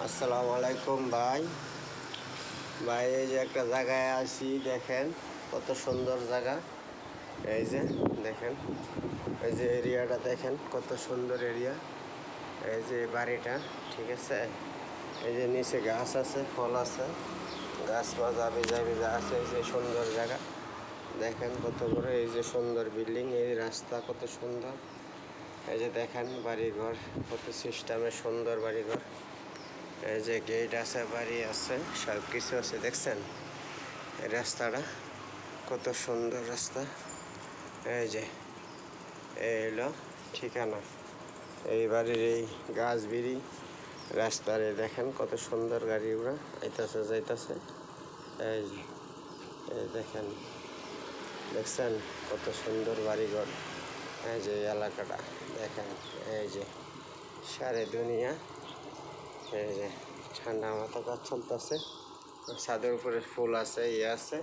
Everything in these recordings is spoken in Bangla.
আসসালামু আলাইকুম ভাই। এই যে একটা জায়গায় আছি, দেখেন কত সুন্দর জায়গা। এই যে দেখেন, এই যে এরিয়াটা দেখেন কত সুন্দর এরিয়া। এই যে বাড়িটা, ঠিক আছে। এই যে নিচে গাছ আছে, ফল আছে, গাছপালা ভেজা ভেজা আছে। এই যে সুন্দর জায়গা দেখেন কত বড়। এই যে সুন্দর বিল্ডিং, এই রাস্তা কত সুন্দর। এই যে দেখেন বাড়িঘর কত সিস্টেমে সুন্দর বাড়িঘর। এই যে গেট আছে, বাড়ি আছে, সব কিছু আছে। দেখছেন এই রাস্তাটা কত সুন্দর রাস্তা। এই যে এই হলো ঠিকানা, এই বাড়ির এই গাছ বিড়ি রাস্তার। দেখেন কত সুন্দর গাড়ি ওরা আইতাছে যাইতাছে। এই যে এই দেখেন, দেখছেন কত সুন্দর বাড়িঘর। এই যে এলাকাটা দেখেন, এই যে সারে দুনিয়া। এই যে ঠান্ডা মাথা কাজ চলতেছে, ছাদের উপরে ফুল আছে, আছে,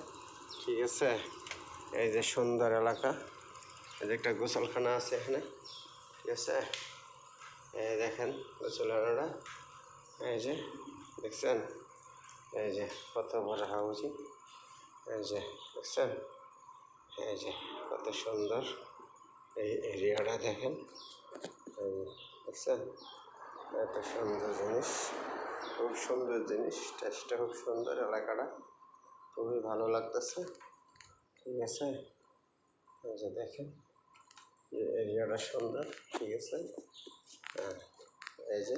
ঠিক আছে। এই যে সুন্দর এলাকা, এই যে একটা গোসলখানা আছে এখানে, ঠিক আছে। এই দেখেন গোসলখানাটা, এই যে দেখছেন। এই যে কত বড় হাউজিং, এই যে দেখছেন। এই যে কত সুন্দর এই এরিয়াটা দেখেন, এই দেখছেন। এত সুন্দর জিনিস, খুব সুন্দর জিনিস, টেস্টটা খুব সুন্দর, এলাকাটা খুবই ভালো লাগতেছে, ঠিক আছে। এই যে দেখেন এরিয়াটা সুন্দর, ঠিক আছে। হ্যাঁ, এই যে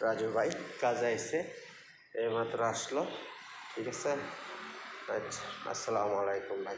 রাজু ভাই কাজে আইসে, এইমাত্র আসলো, ঠিক আছে। আচ্ছা, আসসালামু আলাইকুম ভাই।